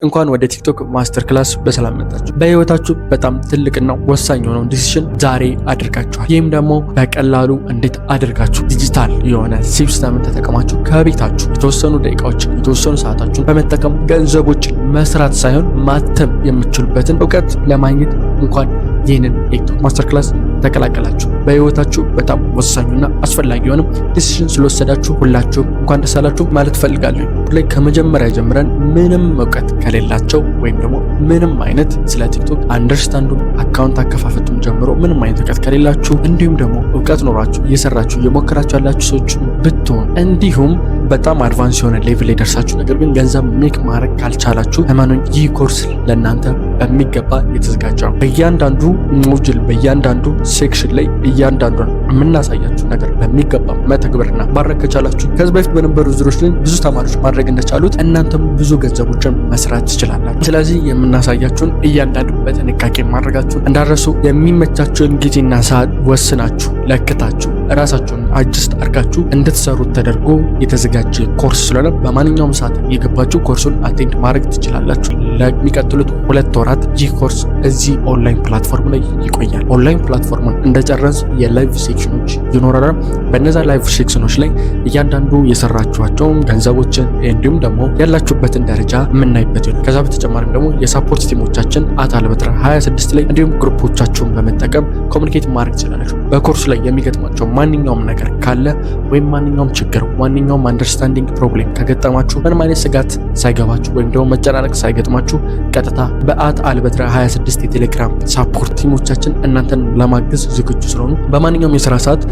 እንኳን ወደ ቲክቶክ ማስተር ክላስ በሰላም መጣችሁ። በህይወታችሁ በጣም ትልቅና ወሳኝ የሆነውን ዲሲሽን ዛሬ አድርጋችኋል። ይህም ደግሞ በቀላሉ እንዴት አድርጋችሁ ዲጂታል የሆነ ሲስተምን ተጠቅማችሁ ከቤታችሁ የተወሰኑ ደቂቃዎችን የተወሰኑ ሰዓታችሁን በመጠቀም ገንዘቦችን መስራት ሳይሆን ማተም የምትችሉበትን እውቀት ለማግኘት እንኳን ይህንን የቲክቶክ ማስተር ክላስ ተቀላቀላችሁ። በህይወታችሁ በጣም ወሳኙና አስፈላጊ የሆነ ዲሲሽን ስለወሰዳችሁ ሁላችሁም እንኳን ደስ አላችሁ ማለት ፈልጋለሁ። ላይ ከመጀመሪያ ጀምረን ምንም እውቀት ከሌላቸው ወይም ደግሞ ምንም አይነት ስለ ቲክቶክ አንደርስታንዱም አካውንት አከፋፈቱም ጀምሮ ምንም አይነት እውቀት ከሌላችሁ እንዲሁም ደግሞ እውቀት ኖራችሁ እየሰራችሁ እየሞከራችሁ ያላችሁ ሰዎች ብትሆኑ እንዲሁም በጣም አድቫንስ የሆነ ሌቭል ላይ ደርሳችሁ ነገር ግን ገንዘብ ሜክ ማድረግ ካልቻላችሁ እመኑኝ ይህ ኮርስ ለእናንተ በሚገባ የተዘጋጀ ነው። በእያንዳንዱ ሞጁል በእያንዳንዱ ሴክሽን ላይ እያንዳንዱን የምናሳያችሁ ነገር በሚገባ መተግበርና ማድረግ ከቻላችሁ ከዚህ በፊት በነበሩ ዙሮች ላይ ብዙ ተማሪዎች ማድረግ እንደቻሉት እናንተም ብዙ ገንዘቦችን መስራት ትችላላችሁ። ስለዚህ የምናሳያችሁን እያንዳንዱ በጥንቃቄ ማድረጋችሁን እንዳረሱ የሚመቻችሁን ጊዜና ሰዓት ወስናችሁ ለክታችሁ ራሳችሁን አጅስት አድርጋችሁ እንድትሰሩት ተደርጎ የተዘጋጀ ኮርስ ስለሆነ በማንኛውም ሰዓት የገባችሁ ኮርሱን አቴንድ ማድረግ ትችላላችሁ። ለሚቀጥሉት 2 ወራት ይህ ኮርስ እዚህ ኦንላይን ፕላትፎርም ላይ ይቆያል። ኦንላይን ፕላትፎርሙን እንደጨረስ የላይቭ ሴክሽኖች ይኖራሉ። በእነዛ ላይቭ ሴክሽኖች ላይ እያንዳንዱ የሰራችኋቸውን ገንዘቦችን እንዲሁም ደግሞ ያላችሁበትን ደረጃ የምናይበት ይሆናል። ከዛ በተጨማሪም ደግሞ የሳፖርት ቲሞቻችን አታልበትራ 26 ላይ እንዲሁም ግሩፖቻችሁን በመጠቀም ኮሚኒኬት ማድረግ ትችላላችሁ። በኮርሱ ላይ የሚገጥማቸው ማንኛውም ነገር ካለ ወይም ማንኛውም ችግር ማንኛውም አንደርስታንዲንግ ፕሮብሌም ከገጠማችሁ ምንም አይነት ስጋት ሳይገባችሁ ወይም ደግሞ መጨናነቅ ሳይገጥማችሁ ቀጥታ በአታልበትራ 26 የቴሌግራም ሳፖርት ቲሞቻችን እናንተን ለማገዝ ዝግጁ ስለሆኑ በማንኛውም የስራ ሰዓት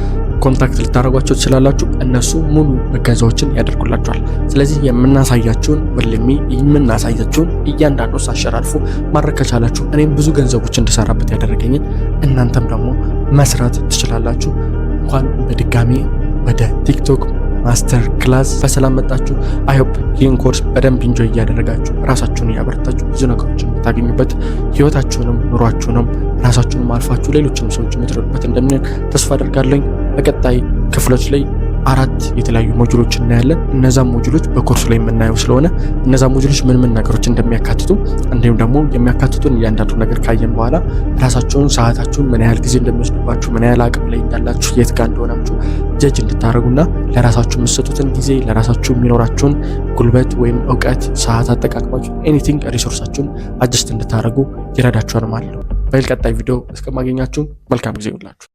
ኮንታክት ልታደርጓቸው ትችላላችሁ። እነሱ ሙሉ እገዛዎችን ያደርጉላችኋል። ስለዚህ የምናሳያችሁን የምናሳያችሁን እያንዳንዱ አሸራርፎ ማድረግ ከቻላችሁ እኔም ብዙ ገንዘቦች እንድሰራበት ያደረገኝን እናንተም ደግሞ መስራት ትችላላችሁ። እንኳን በድጋሚ ወደ ቲክቶክ ማስተር ክላስ በሰላም መጣችሁ። አይሆፕ ይህን ኮርስ በደንብ ኢንጆይ እያደረጋችሁ ራሳችሁን እያበረታችሁ ብዙ ነገሮችን የምታገኙበት ህይወታችሁንም ኑሯችሁንም ራሳችሁንም አልፋችሁ ሌሎችንም ሰዎች የምትረዱበት እንደሚሆን ተስፋ አደርጋለሁ። በቀጣይ ክፍሎች ላይ 4 የተለያዩ ሞጁሎች እናያለን። እነዛ ሞጁሎች በኮርሱ ላይ የምናየው ስለሆነ እነዛ ሞጁሎች ምን ነገሮች እንደሚያካትቱ እንዲሁም ደግሞ የሚያካትቱን እያንዳንዱ ነገር ካየን በኋላ ራሳችሁን ሰዓታችሁን ምን ያህል ጊዜ እንደሚወስድባችሁ ምን ያህል አቅም ላይ እንዳላችሁ የት ጋር እንደሆናችሁ ጀጅ እንድታደርጉና ለራሳችሁ የምትሰጡትን ጊዜ ለራሳችሁ የሚኖራችሁን ጉልበት ወይም እውቀት ሰዓት አጠቃቅማችሁ ኤኒቲንግ ሪሶርሳችሁን አጀስት እንድታደርጉ ይረዳችኋል ማለት ነው። በቀጣይ ቪዲዮ እስከማገኛችሁ መልካም ጊዜ ይሁንላችሁ።